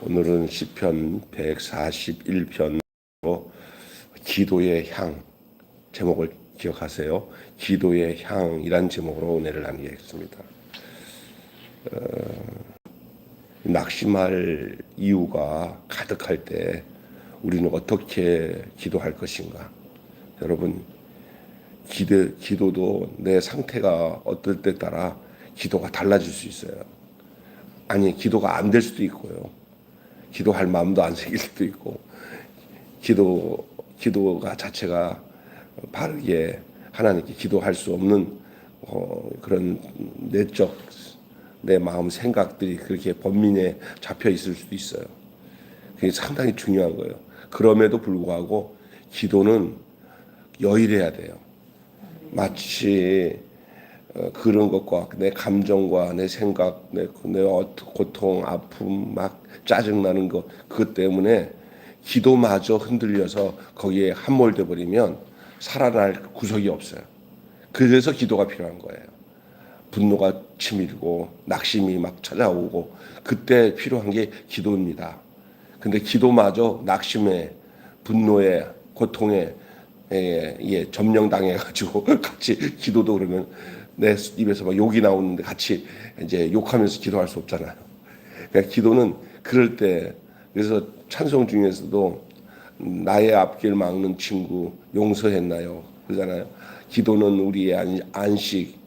오늘은 시편 141편으로 기도의 향 제목을 기억하세요. 기도의 향이란 제목으로 은혜를 나누겠습니다. 낙심할 이유가 가득할 때 우리는 어떻게 기도할 것인가? 여러분, 기도도 내 상태가 어떨 때 따라 기도가 달라질 수 있어요. 아니, 기도가 안 될 수도 있고요. 기도할 마음도 안 생길 수도 있고, 기도가 자체가 바르게 하나님께 기도할 수 없는 그런 내적 내 마음 생각들이 그렇게 번민에 잡혀 있을 수도 있어요. 그게 상당히 중요한 거예요. 그럼에도 불구하고 기도는 여일해야 돼요. 마치 그런 것과 내 감정과 내 생각, 내 고통, 아픔, 막 짜증나는 것, 그것 때문에 기도마저 흔들려서 거기에 함몰돼 버리면 살아날 구석이 없어요. 그래서 기도가 필요한 거예요. 분노가 치밀고 낙심이 막 찾아오고 그때 필요한 게 기도입니다. 근데 기도마저 낙심에, 분노에, 고통에 점령당해가지고 같이 기도도 그러면 내 입에서 막 욕이 나오는데 같이 이제 욕하면서 기도할 수 없잖아요. 그러니까 기도는 그럴 때, 그래서 찬송 중에서도 나의 앞길 막는 친구 용서했나요? 그러잖아요. 기도는 우리의 안식,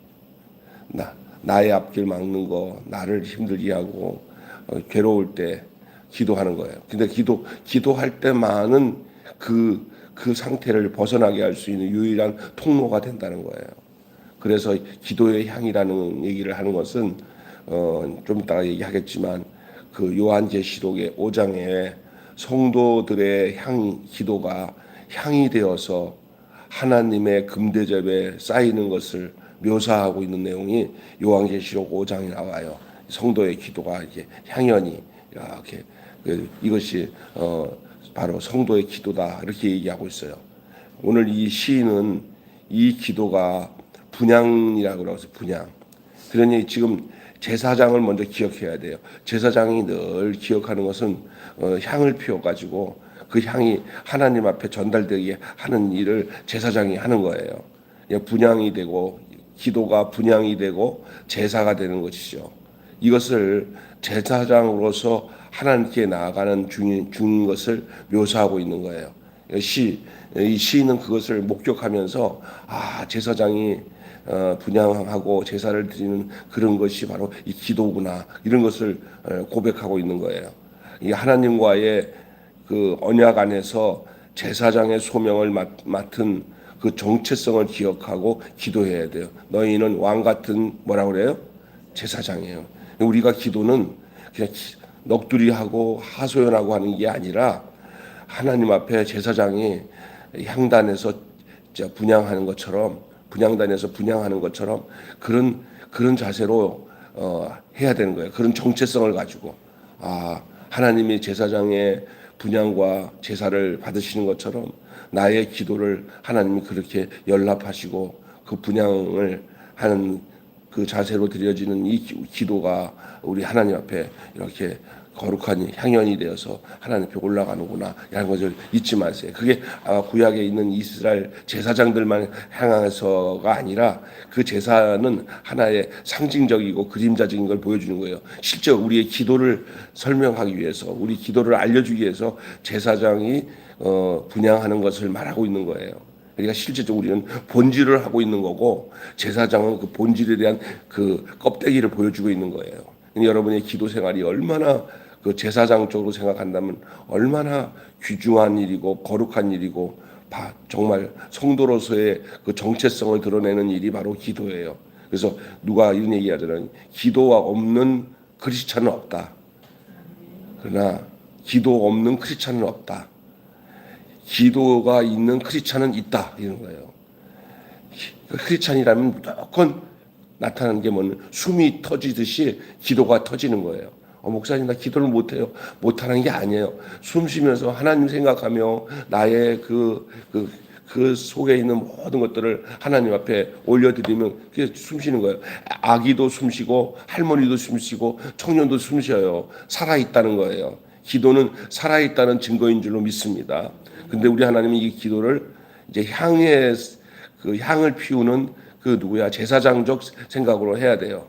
나의 앞길 막는 거, 나를 힘들게 하고 괴로울 때 기도하는 거예요. 근데 기도할 때만은 그 상태를 벗어나게 할 수 있는 유일한 통로가 된다는 거예요. 그래서 기도의 향이라는 얘기를 하는 것은 좀 이따가 얘기하겠지만 그 요한계시록의 5장에 성도들의 기도가 향이 되어서 하나님의 금대접에 쌓이는 것을 묘사하고 있는 내용이 요한계시록 5장에 나와요. 성도의 기도가 이제 향연이 이렇게 이것이 바로 성도의 기도다 이렇게 얘기하고 있어요. 오늘 이 시인은 이 기도가 분향이라고 그러서 분향. 그러니 지금 제사장을 먼저 기억해야 돼요. 제사장이 늘 기억하는 것은 향을 피워가지고 그 향이 하나님 앞에 전달되게 하는 일을 제사장이 하는 거예요. 분향이 되고 기도가 분향이 되고 제사가 되는 것이죠. 이것을 제사장으로서 하나님께 나아가는 중인 것을 묘사하고 있는 거예요. 이 시인은 그것을 목격하면서 제사장이 분향하고 제사를 드리는 그런 것이 바로 이 기도구나 이런 것을 고백하고 있는 거예요. 이 하나님과의 그 언약 안에서 제사장의 소명을 맡은 그 정체성을 기억하고 기도해야 돼요. 너희는 왕 같은 뭐라고 그래요? 제사장이에요. 우리가 기도는 그냥 넋두리하고 하소연하고 하는 게 아니라 하나님 앞에 제사장이 향단에서 분향하는 것처럼 분향단에서 분향하는 것처럼 그런 자세로 해야 되는 거예요. 그런 정체성을 가지고 하나님이 제사장의 분향과 제사를 받으시는 것처럼 나의 기도를 하나님이 그렇게 연락하시고 그 분향을 하는 그 자세로 드려지는 이 기도가 우리 하나님 앞에 이렇게 거룩한 향연이 되어서 하나님 앞에 올라가는구나 이런 것을 잊지 마세요. 그게 구약에 있는 이스라엘 제사장들만 향해서가 아니라 그 제사는 하나의 상징적이고 그림자적인 걸 보여주는 거예요. 실제 우리의 기도를 설명하기 위해서, 우리 기도를 알려주기 위해서 제사장이 분향하는 것을 말하고 있는 거예요. 그러니까 실제적으로 우리는 본질을 하고 있는 거고 제사장은 그 본질에 대한 그 껍데기를 보여주고 있는 거예요. 여러분의 기도 생활이 얼마나 그 제사장 쪽으로 생각한다면 얼마나 귀중한 일이고 거룩한 일이고 정말 성도로서의 그 정체성을 드러내는 일이 바로 기도예요. 그래서 누가 이런 얘기하잖아요. 기도가 없는 크리스찬은 없다. 그러나 기도 없는 크리스찬은 없다. 기도가 있는 크리스찬은 있다 이런 거예요. 크리스찬이라면 무조건 나타나는 게 뭐냐면 숨이 터지듯이 기도가 터지는 거예요. 목사님 나 기도를 못해요. 못하는 게 아니에요. 숨 쉬면서 하나님 생각하며 나의 그 그 속에 있는 모든 것들을 하나님 앞에 올려드리면 그게 숨쉬는 거예요. 아기도 숨쉬고 할머니도 숨쉬고 청년도 숨쉬어요. 살아있다는 거예요. 기도는 살아있다는 증거인 줄로 믿습니다. 근데 우리 하나님이 이 기도를 이제 그 향을 피우는 그 누구야 제사장적 생각으로 해야 돼요.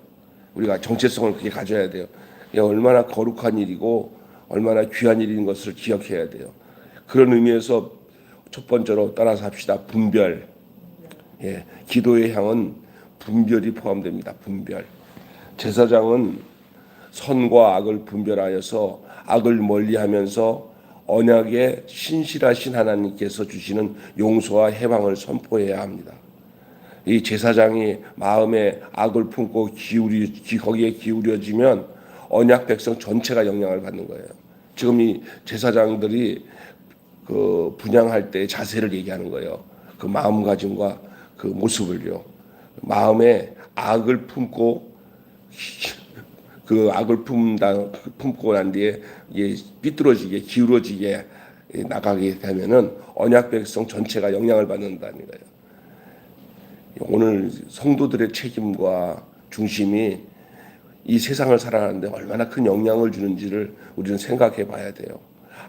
우리가 정체성을 그렇게 가져야 돼요. 이게 얼마나 거룩한 일이고 얼마나 귀한 일인 것을 기억해야 돼요. 그런 의미에서 첫 번째로 따라서 합시다. 분별. 예, 기도의 향은 분별이 포함됩니다. 분별. 제사장은 선과 악을 분별하여서 악을 멀리하면서 언약에 신실하신 하나님께서 주시는 용서와 해방을 선포해야 합니다. 이 제사장이 마음에 악을 품고 거기에 기울여지면 언약 백성 전체가 영향을 받는 거예요. 지금 이 제사장들이 그 분향할 때의 자세를 얘기하는 거예요. 그 마음가짐과 그 모습을요. 마음에 악을 품고 그 악을 품고 난 뒤에 삐뚤어지게 기울어지게 나가게 되면은 언약 백성 전체가 영향을 받는다는 거예요. 오늘 성도들의 책임과 중심이 이 세상을 살아가는데 얼마나 큰 영향을 주는지를 우리는 생각해 봐야 돼요.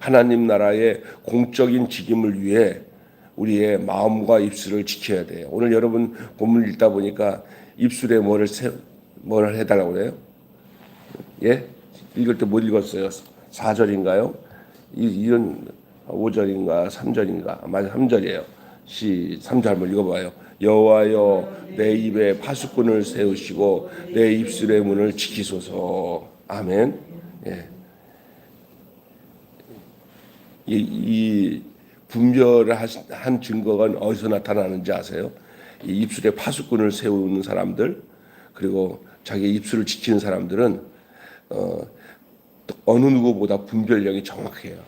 하나님 나라의 공적인 직임을 위해 우리의 마음과 입술을 지켜야 돼요. 오늘 여러분 본문 읽다 보니까 입술에 뭘 해달라고 그래요? 예? 읽을 때 못 읽었어요. 4절인가요? 이런 5절인가 3절인가? 맞아 3절이에요. 3절 한번 읽어봐요. 여호와여 내 입에 파수꾼을 세우시고 내 입술의 문을 지키소서. 아멘. 예. 이 분별한 증거가 어디서 나타나는지 아세요? 이 입술에 파수꾼을 세우는 사람들 그리고 자기 입술을 지키는 사람들은 어느 누구보다 분별력이 정확해요.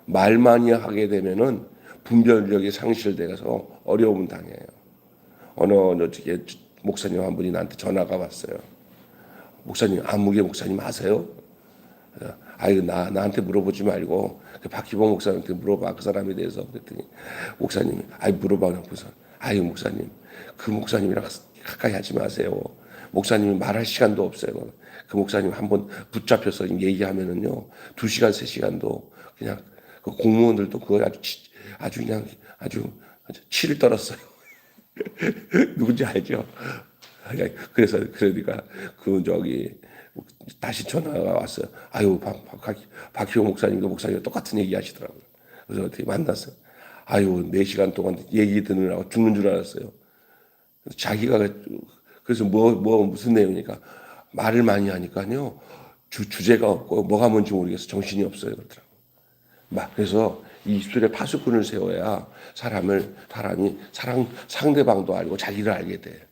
말 많이 하게 되면은 분별력이 상실돼서 어려움을 당해요. 어느 목사님 한 분이 나한테 전화가 왔어요. 목사님, 안무개 목사님 아세요? 아이고 나한테 물어보지 말고 그 박희봉 목사님한테 물어봐 그 사람에 대해서. 그랬더니 목사님이 물어봐. 그래서 목사님 그 목사님이랑 가까이 하지 마세요. 목사님이 말할 시간도 없어요. 그 목사님 한번 붙잡혀서 얘기하면은요 2시간 3시간도 그냥 그 공무원들도 그걸 아주 치를 떨었어요. 누군지 알죠? 그래서 그러니까 다시 전화가 왔어요. 박희호 목사님도 똑같은 얘기 하시더라고요. 그래서 어떻게 만났어요. 4시간 동안 얘기 듣느라고 죽는 줄 알았어요. 자기가 그래서 무슨 내용이니까 말을 많이 하니까요 주제가 없고 뭐가 뭔지 모르겠어 정신이 없어요 그러더라고요. 그래서 이 입술에 파수꾼을 세워야 사람이 상대방도 알고 자기를 알게 돼.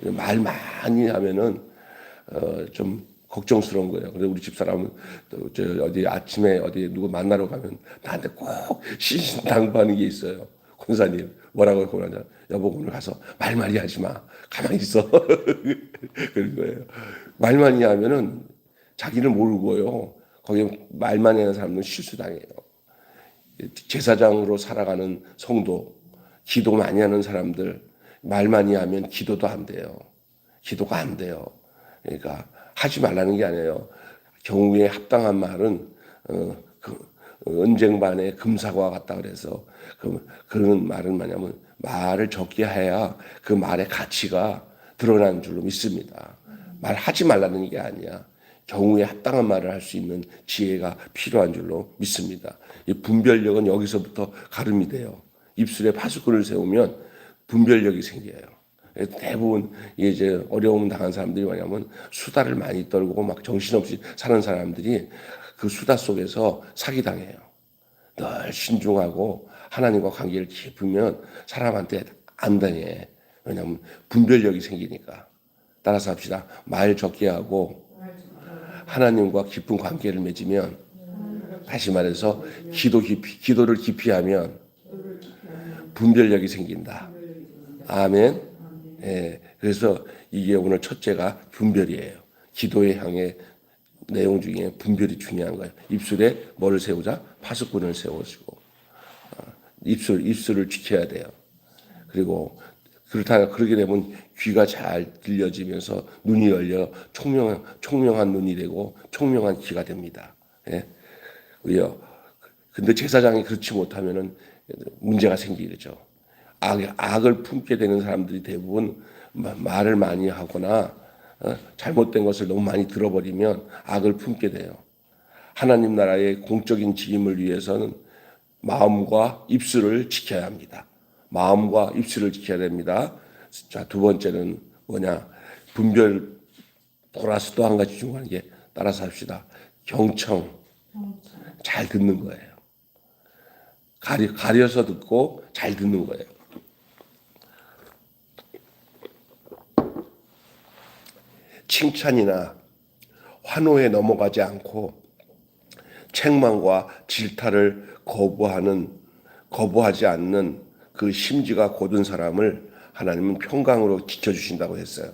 말 많이 하면은 좀 걱정스러운 거예요. 그래서 우리 집사람은 어디 아침에 어디 누구 만나러 가면 나한테 꼭 신신당부하는 게 있어요. 권사님 뭐라고 그러냐? 여보 오늘 가서 말 많이 하지 마. 가만히 있어. 그런 거예요. 말 많이 하면은 자기를 모르고요. 거기 말 많이 하는 사람은 실수당해요. 제사장으로 살아가는 성도, 기도 많이 하는 사람들 말 많이 하면 기도도 안 돼요. 기도가 안 돼요. 그러니까 하지 말라는 게 아니에요. 경우에 합당한 말은 은쟁반에 금사과 같다 그래서 그런 말은 뭐냐면 말을 적게 해야 그 말의 가치가 드러나는 줄로 믿습니다. 말하지 말라는 게 아니야. 경우에 합당한 말을 할 수 있는 지혜가 필요한 줄로 믿습니다. 이 분별력은 여기서부터 가름이 돼요. 입술에 파수꾼을 세우면 분별력이 생겨요. 대부분 이제 어려움 당한 사람들이 뭐냐면 수다를 많이 떨고 막 정신없이 사는 사람들이 그 수다 속에서 사기당해요. 늘 신중하고 하나님과 관계를 깊으면 사람한테 안 당해. 왜냐하면 분별력이 생기니까. 따라서 합시다. 말 적게 하고 하나님과 깊은 관계를 맺으면 다시 말해서 기도를 깊이 하면 분별력이 생긴다. 아멘. 예, 그래서 이게 오늘 첫째가 분별이에요. 기도의 향의 내용 중에 분별이 중요한 거예요. 입술에 뭐를 세우자? 파수꾼을 세워주고 입술을 지켜야 돼요. 그리고 그렇다 그러게 되면 귀가 잘 들려지면서 눈이 열려 총명한 눈이 되고 총명한 귀가 됩니다. 예. 왜요? 근데 제사장이 그렇지 못하면은 문제가 생기겠죠. 악을 품게 되는 사람들이 대부분 말을 많이 하거나 잘못된 것을 너무 많이 들어버리면 악을 품게 돼요. 하나님 나라의 공적인 직임을 위해서는 마음과 입술을 지켜야 합니다. 마음과 입술을 지켜야 됩니다. 자, 두 번째는 뭐냐? 분별 플러스 또 한 가지 중요한 게 따라서 합시다. 경청. 잘 듣는 거예요. 가려서 듣고 잘 듣는 거예요. 칭찬이나 환호에 넘어가지 않고 책망과 질타를 거부하지 않는 그 심지가 곧은 사람을 하나님은 평강으로 지켜주신다고 했어요.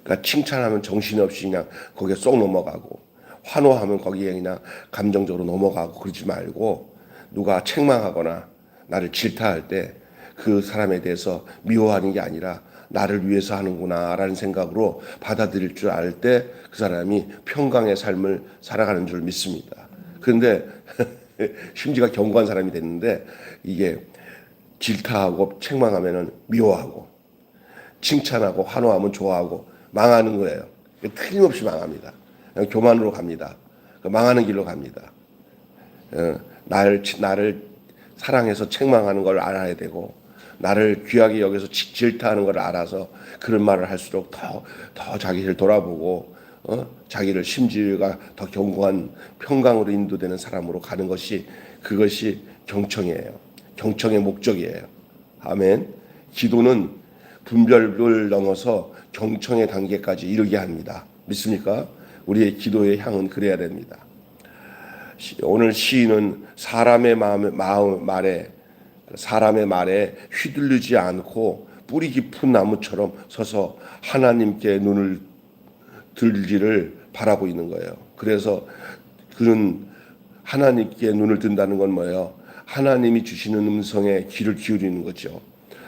그러니까 칭찬하면 정신없이 그냥 거기에 쏙 넘어가고 환호하면 거기에 그냥 감정적으로 넘어가고 그러지 말고 누가 책망하거나 나를 질타할 때 그 사람에 대해서 미워하는 게 아니라 나를 위해서 하는구나라는 생각으로 받아들일 줄 알 때 그 사람이 평강의 삶을 살아가는 줄 믿습니다. 그런데 심지가 견고한 사람이 됐는데 이게 질타하고 책망하면은 미워하고 칭찬하고 환호하면 좋아하고 망하는 거예요. 틀림없이 망합니다. 교만으로 갑니다. 망하는 길로 갑니다. 나를 사랑해서 책망하는 걸 알아야 되고 나를 귀하게 여기서 질타하는 걸 알아서 그런 말을 할수록 더 자기를 돌아보고 자기를 심지가 더 견고한 평강으로 인도되는 사람으로 가는 것이 그것이 경청이에요. 경청의 목적이에요. 아멘. 기도는 분별을 넘어서 경청의 단계까지 이르게 합니다. 믿습니까? 우리의 기도의 향은 그래야 됩니다. 오늘 시인은 사람의 말에 휘둘리지 않고 뿌리 깊은 나무처럼 서서 하나님께 눈을 들기를 바라고 있는 거예요. 그래서 그는 하나님께 눈을 든다는 건 뭐예요? 하나님이 주시는 음성에 귀를 기울이는 거죠.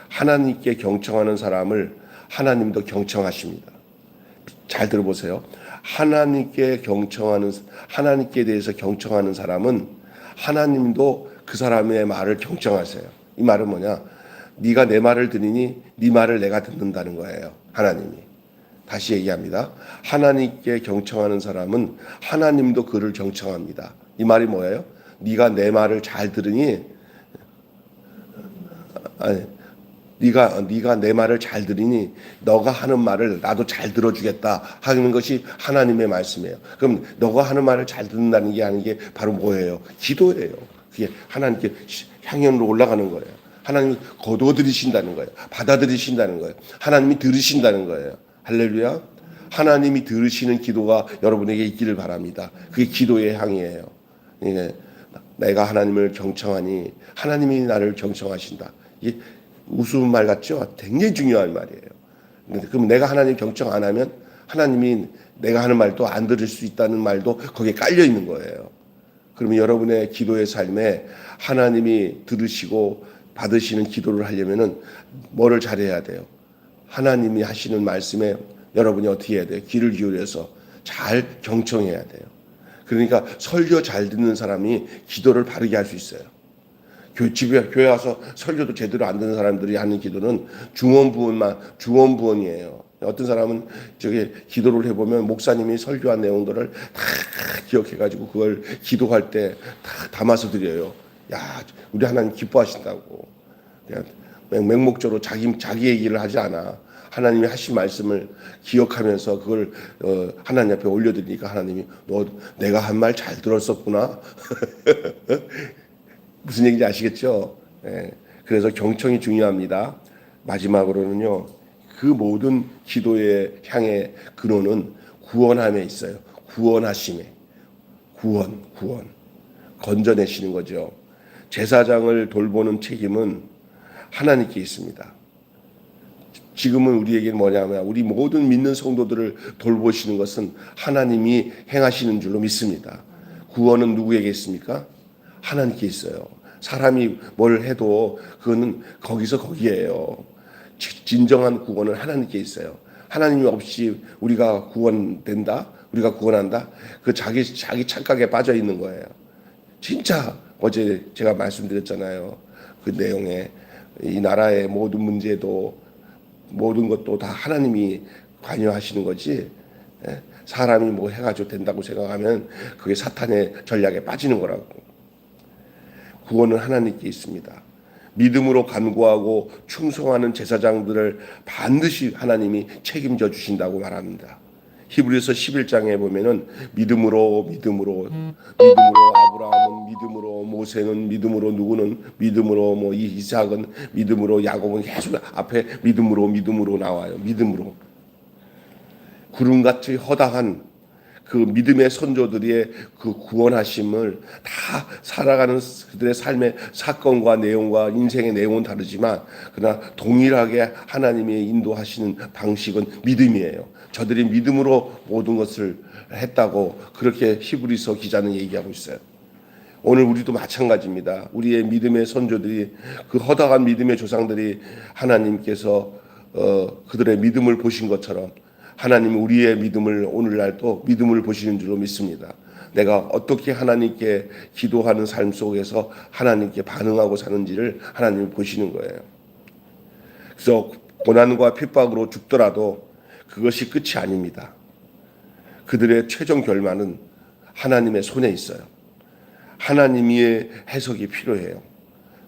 하나님께 경청하는 사람을 하나님도 경청하십니다. 잘 들어보세요. 하나님께 대해서 경청하는 사람은 하나님도 그 사람의 말을 경청하세요. 이 말은 뭐냐? 네가 내 말을 들으니 네 말을 내가 듣는다는 거예요. 하나님이. 다시 얘기합니다. 하나님께 경청하는 사람은 하나님도 그를 경청합니다. 이 말이 뭐예요? 네가 내 말을 잘 들으니 네가 내 말을 잘 들으니 너가 하는 말을 나도 잘 들어주겠다 하는 것이 하나님의 말씀이에요. 그럼 너가 하는 말을 잘 듣는다는 게 아닌 게 바로 뭐예요? 기도예요. 그게 하나님께 향연으로 올라가는 거예요. 하나님이 거두어들이신다는 거예요. 받아들이신다는 거예요. 하나님이 들으신다는 거예요. 할렐루야. 하나님이 들으시는 기도가 여러분에게 있기를 바랍니다. 그게 기도의 향이에요. 내가 하나님을 경청하니 하나님이 나를 경청하신다. 이게 우스운 말 같죠? 굉장히 중요한 말이에요. 그럼 내가 하나님 경청 안 하면 하나님이 내가 하는 말도 안 들을 수 있다는 말도 거기에 깔려 있는 거예요. 그러면 여러분의 기도의 삶에 하나님이 들으시고 받으시는 기도를 하려면은 뭐를 잘해야 돼요? 하나님이 하시는 말씀에 여러분이 어떻게 해야 돼요? 귀를 기울여서 잘 경청해야 돼요. 그러니까 설교 잘 듣는 사람이 기도를 바르게 할 수 있어요. 교회 와서 설교도 제대로 안 듣는 사람들이 하는 기도는 중원부원이에요. 어떤 사람은 기도를 해보면 목사님이 설교한 내용들을 다 기억해가지고 그걸 기도할 때 다 담아서 드려요. 야, 우리 하나님 기뻐하신다고. 맹목적으로 자기 얘기를 하지 않아. 하나님이 하신 말씀을 기억하면서 그걸 하나님 앞에 올려드리니까 하나님이 너 내가 한 말 잘 들었었구나. 무슨 얘기인지 아시겠죠? 예. 그래서 경청이 중요합니다. 마지막으로는요. 그 모든 기도의 향의 근원은 구원함에 있어요. 구원하심에. 구원. 건져내시는 거죠. 제사장을 돌보는 책임은 하나님께 있습니다. 지금은 우리에게 뭐냐면 우리 모든 믿는 성도들을 돌보시는 것은 하나님이 행하시는 줄로 믿습니다. 구원은 누구에게 있습니까? 하나님께 있어요. 사람이 뭘 해도 그거는 거기서 거기에요. 진정한 구원은 하나님께 있어요. 하나님이 없이 우리가 구원된다, 우리가 구원한다, 그 자기 착각에 빠져 있는 거예요. 진짜 어제 제가 말씀드렸잖아요. 그 내용에 이 나라의 모든 문제도 모든 것도 다 하나님이 관여하시는 거지. 사람이 뭐 해가지고 된다고 생각하면 그게 사탄의 전략에 빠지는 거라고. 구원은 하나님께 있습니다. 믿음으로 간구하고 충성하는 제사장들을 반드시 하나님이 책임져 주신다고 말합니다. 히브리서 11장에 보면은 믿음으로 아브라함은 믿음으로, 모세는 믿음으로, 누구는 믿음으로, 뭐 이삭은 믿음으로, 야곱은 계속 앞에 믿음으로 나와요. 믿음으로. 구름같이 허다한 그 믿음의 선조들의 그 구원하심을 다 살아가는 그들의 삶의 사건과 내용과 인생의 내용은 다르지만 그러나 동일하게 하나님이 인도하시는 방식은 믿음이에요. 저들이 믿음으로 모든 것을 했다고 그렇게 히브리서 기자는 얘기하고 있어요. 오늘 우리도 마찬가지입니다. 우리의 믿음의 선조들이 그 허다한 믿음의 조상들이 하나님께서 그들의 믿음을 보신 것처럼 하나님은 우리의 믿음을 오늘날도 믿음을 보시는 줄로 믿습니다. 내가 어떻게 하나님께 기도하는 삶 속에서 하나님께 반응하고 사는지를 하나님이 보시는 거예요. 그래서 고난과 핍박으로 죽더라도 그것이 끝이 아닙니다. 그들의 최종 결말은 하나님의 손에 있어요. 하나님의 해석이 필요해요.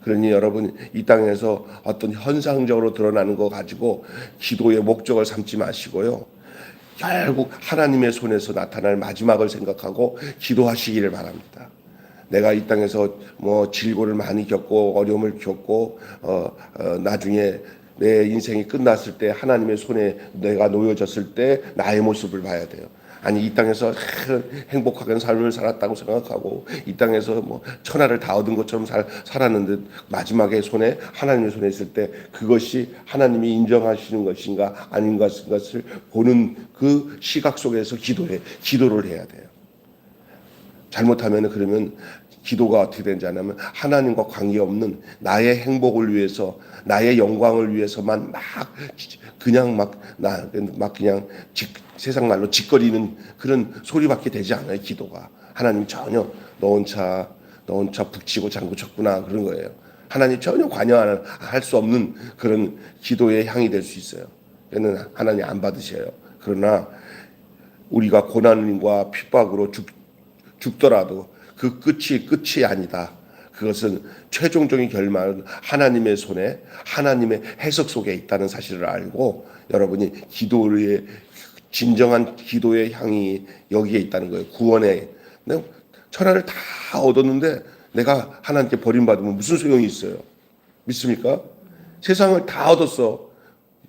그러니 여러분 이 땅에서 어떤 현상적으로 드러나는 거 가지고 기도의 목적을 삼지 마시고요. 결국 하나님의 손에서 나타날 마지막을 생각하고 기도하시기를 바랍니다. 내가 이 땅에서 뭐 질고를 많이 겪고 어려움을 겪고 나중에 내 인생이 끝났을 때 하나님의 손에 내가 놓여졌을 때 나의 모습을 봐야 돼요. 아니 이 땅에서 행복하게 삶을 살았다고 생각하고 이 땅에서 뭐 천하를 다 얻은 것처럼 살았는데 마지막에 손에 하나님의 손에 있을 때 그것이 하나님이 인정하시는 것인가 아닌 것을 보는 그 시각 속에서 기도를 해야 돼요. 잘못하면 그러면 기도가 어떻게 되는지 아냐면 하나님과 관계없는 나의 행복을 위해서 나의 영광을 위해서만 그냥 세상 말로 짓거리는 그런 소리밖에 되지 않아요. 기도가 하나님 전혀 너 혼자 북치고 장구 쳤구나 그런 거예요. 하나님 전혀 관여할 수 없는 그런 기도의 향이 될 수 있어요. 얘는 하나님 안 받으셔요. 그러나 우리가 고난과 핍박으로 죽더라도 그 끝이 아니다. 그것은 최종적인 결말은 하나님의 손에 하나님의 해석 속에 있다는 사실을 알고 여러분이 기도의 진정한 기도의 향이 여기에 있다는 거예요. 구원에 천하를 다 얻었는데 내가 하나님께 버림받으면 무슨 소용이 있어요? 믿습니까? 세상을 다 얻었어.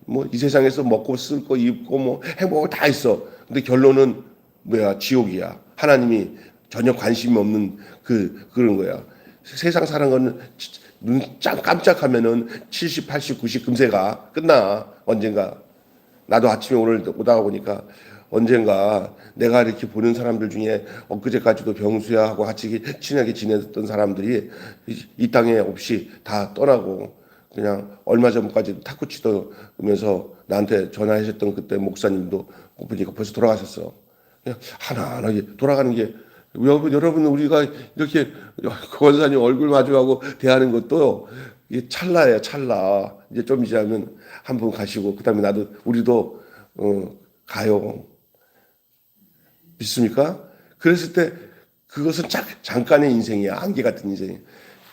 뭐 이 세상에서 먹고 쓸 거 입고 뭐 행복을 다 있어. 근데 결론은 뭐야? 지옥이야. 하나님이 전혀 관심이 없는 그런 거야. 세상 사는 거는 눈 깜짝하면은 70, 80, 90 금세가 끝나. 언젠가. 나도 아침에 오늘 오다가 보니까 언젠가 내가 이렇게 보는 사람들 중에 엊그제까지도 병수야하고 같이 친하게 지냈던 사람들이 이 땅에 없이 다 떠나고 그냥 얼마 전까지 탁구 치면서 나한테 전화하셨던 그때 목사님도 보니까 벌써 돌아가셨어. 그냥 하나하나 돌아가는 게 여러분 우리가 이렇게 권사님 얼굴 마주하고 대하는 것도 이게 찰나예요. 찰나. 이제 좀 지나면 한 분 가시고 그다음에 우리도 가요. 믿습니까? 그랬을 때 그것은 잠깐의 인생이야. 안개 같은 인생이야.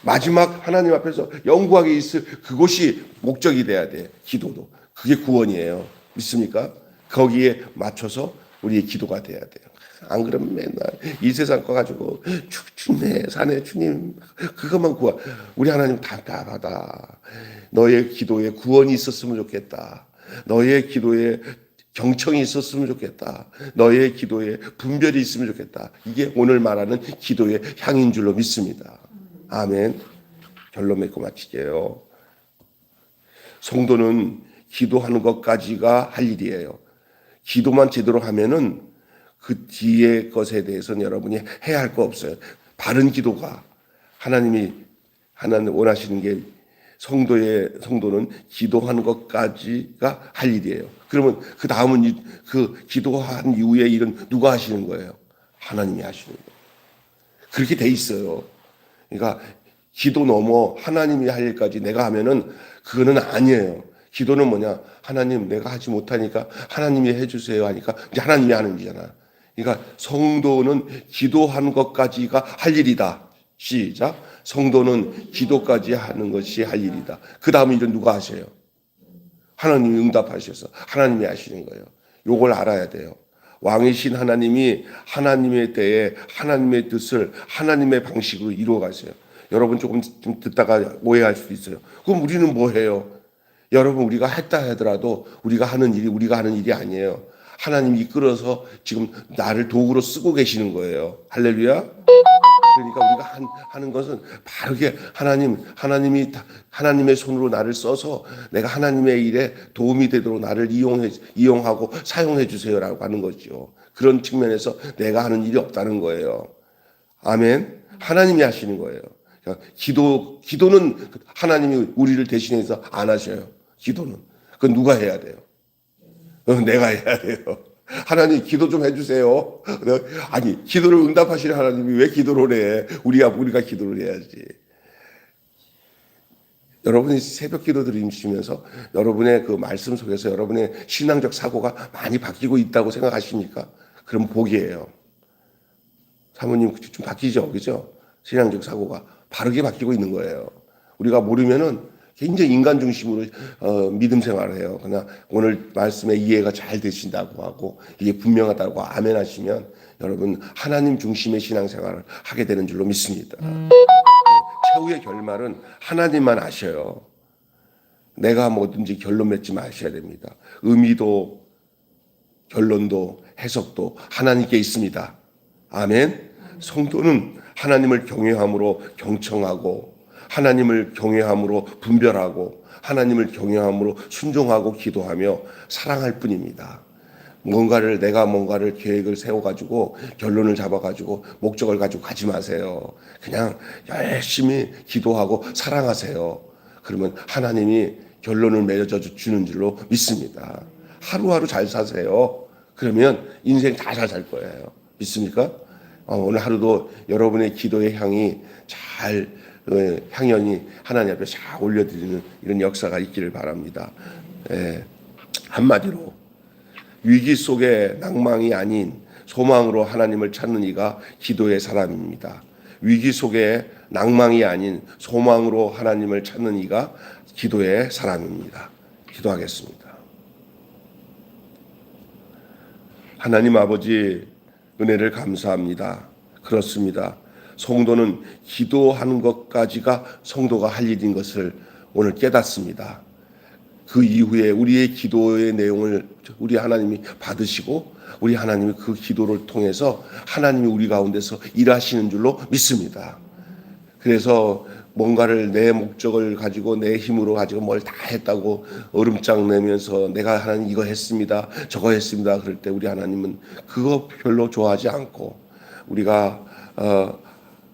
마지막 하나님 앞에서 영구하게 있을 그것이 목적이 돼야 돼. 기도도. 그게 구원이에요. 믿습니까? 거기에 맞춰서 우리의 기도가 돼야 돼요. 안 그러면 맨날 이 세상 거 가지고 죽네 사네 주님 그것만 구하. 우리 하나님 답답하다. 너의 기도에 구원이 있었으면 좋겠다. 너의 기도에 경청이 있었으면 좋겠다. 너의 기도에 분별이 있으면 좋겠다. 이게 오늘 말하는 기도의 향인 줄로 믿습니다. 아멘. 결론 맺고 마치게요. 성도는 기도하는 것까지가 할 일이에요. 기도만 제대로 하면은 그 뒤의 것에 대해서는 여러분이 해야 할 거 없어요. 바른 기도가 하나님이 하나님 원하시는 게 성도는 기도하는 것까지가 할 일이에요. 그러면 그 다음은 그 기도한 이후에 일은 누가 하시는 거예요? 하나님이 하시는 거예요. 그렇게 돼 있어요. 그러니까 기도 넘어 하나님이 할 일까지 내가 하면은 그거는 아니에요. 기도는 뭐냐? 하나님 내가 하지 못하니까 하나님이 해주세요 하니까 이제 하나님이 하는 일이잖아. 그러니까 성도는 기도한 것까지가 할 일이다. 시작. 성도는 기도까지 하는 것이 할 일이다. 그 다음 일은 누가 하세요? 하나님이 응답하셔서 하나님이 하시는 거예요. 요걸 알아야 돼요. 왕이신 하나님이 하나님의 때에 하나님의 뜻을 하나님의 방식으로 이루어 가세요. 여러분 조금 좀 듣다가 오해할 수 있어요. 그럼 우리는 뭐 해요? 여러분 우리가 했다 하더라도 우리가 하는 일이 아니에요. 하나님이 이끌어서 지금 나를 도구로 쓰고 계시는 거예요. 할렐루야. 그러니까 우리가 하는 것은 바르게 하나님이 하나님의 손으로 나를 써서 내가 하나님의 일에 도움이 되도록 나를 이용하고 사용해 주세요라고 하는 거죠. 그런 측면에서 내가 하는 일이 없다는 거예요. 아멘. 하나님이 하시는 거예요. 그러니까 기도는 하나님이 우리를 대신해서 안 하셔요. 기도는. 그건 누가 해야 돼요? 내가 해야 돼요. 하나님 기도 좀 해주세요. 아니 기도를 응답하시는 하나님이 왜 기도를 해? 우리가 기도를 해야지. 여러분이 새벽 기도 드리시면서 여러분의 그 말씀 속에서 여러분의 신앙적 사고가 많이 바뀌고 있다고 생각하십니까? 그럼 복이에요. 사모님 좀 바뀌죠, 그죠? 신앙적 사고가 바르게 바뀌고 있는 거예요. 우리가 모르면은 굉장히 인간 중심으로 믿음 생활을 해요. 그러나 오늘 말씀에 이해가 잘 되신다고 하고 이게 분명하다고 아멘 하시면 여러분 하나님 중심의 신앙생활을 하게 되는 줄로 믿습니다. 최후의 결말은 하나님만 아셔요. 내가 뭐든지 결론 맺지 마셔야 됩니다. 의미도 결론도 해석도 하나님께 있습니다. 아멘. 성도는 하나님을 경외함으로 경청하고 하나님을 경외함으로 분별하고 하나님을 경외함으로 순종하고 기도하며 사랑할 뿐입니다. 내가 뭔가를 계획을 세워가지고 결론을 잡아가지고 목적을 가지고 가지 마세요. 그냥 열심히 기도하고 사랑하세요. 그러면 하나님이 결론을 맺어주는 줄로 믿습니다. 하루하루 잘 사세요. 그러면 인생 다 잘 살 거예요. 믿습니까? 오늘 하루도 여러분의 기도의 향이 향연이 하나님 앞에 잘 올려드리는 이런 역사가 있기를 바랍니다. 한마디로 위기 속에 낭망이 아닌 소망으로 하나님을 찾는 이가 기도의 사람입니다. 위기 속에 낭망이 아닌 소망으로 하나님을 찾는 이가 기도의 사람입니다. 기도하겠습니다. 하나님 아버지 은혜를 감사합니다. 그렇습니다. 성도는 기도하는 것까지가 성도가 할 일인 것을 오늘 깨닫습니다. 그 이후에 우리의 기도의 내용을 우리 하나님이 받으시고 우리 하나님이 그 기도를 통해서 하나님이 우리 가운데서 일하시는 줄로 믿습니다. 그래서 뭔가를 내 목적을 가지고 내 힘으로 가지고 뭘 다 했다고 얼음장 내면서 내가 하나님 이거 했습니다. 저거 했습니다. 그럴 때 우리 하나님은 그거 별로 좋아하지 않고 우리가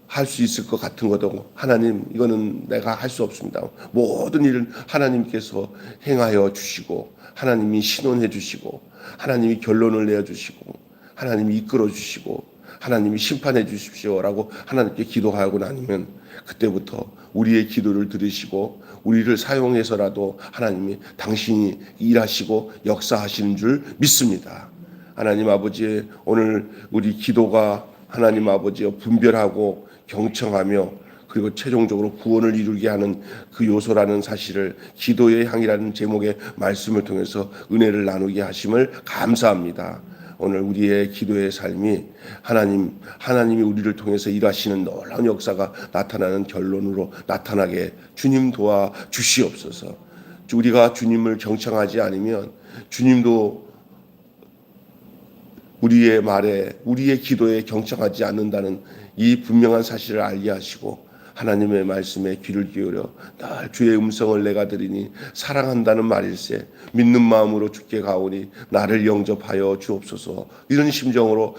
할 수 있을 것 같은 것도 하나님 이거는 내가 할 수 없습니다. 모든 일을 하나님께서 행하여 주시고 하나님이 신원해 주시고 하나님이 결론을 내어주시고 하나님이 이끌어 주시고 하나님이 심판해 주십시오라고 하나님께 기도하고 나면 그때부터 우리의 기도를 들으시고 우리를 사용해서라도 하나님이 당신이 일하시고 역사하시는 줄 믿습니다. 하나님 아버지 오늘 우리 기도가 하나님 아버지여 분별하고 경청하며 그리고 최종적으로 구원을 이루게 하는 그 요소라는 사실을 기도의 향이라는 제목의 말씀을 통해서 은혜를 나누게 하심을 감사합니다. 오늘 우리의 기도의 삶이 하나님이 우리를 통해서 일하시는 놀라운 역사가 나타나는 결론으로 나타나게 주님 도와 주시옵소서. 우리가 주님을 경청하지 않으면 주님도 우리의 말에 우리의 기도에 경청하지 않는다는 이 분명한 사실을 알게 하시고 하나님의 말씀에 귀를 기울여 늘 주의 음성을 내가 들으니 사랑한다는 말일세 믿는 마음으로 주께 가오니 나를 영접하여 주옵소서. 이런 심정으로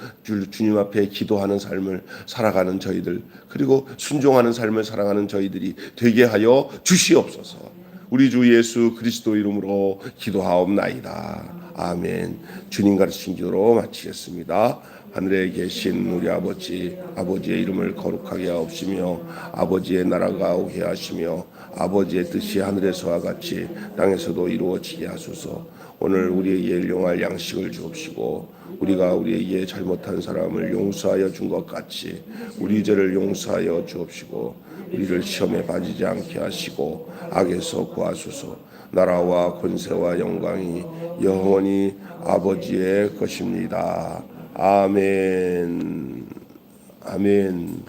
주님 앞에 기도하는 삶을 살아가는 저희들, 그리고 순종하는 삶을 살아가는 저희들이 되게 하여 주시옵소서. 우리 주 예수 그리스도 이름으로 기도하옵나이다. 아멘. 주님 가르친 기도로 마치겠습니다. 하늘에 계신 우리 아버지, 아버지의 이름을 거룩하게 하옵시며 아버지의 나라가 오게 하시며 아버지의 뜻이 하늘에서와 같이 땅에서도 이루어지게 하소서. 오늘 우리에게 일용할 양식을 주옵시고 우리가 우리에게 잘못한 사람을 용서하여 준 것 같이 우리 죄를 용서하여 주옵시고 우리를 시험에 빠지지 않게 하시고 악에서 구하소서. 나라와 권세와 영광이 영원히 아버지의 것입니다. 아멘. 아멘.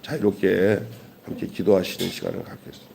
자, 이렇게 함께 기도하시는 시간을 갖겠습니다.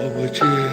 아버지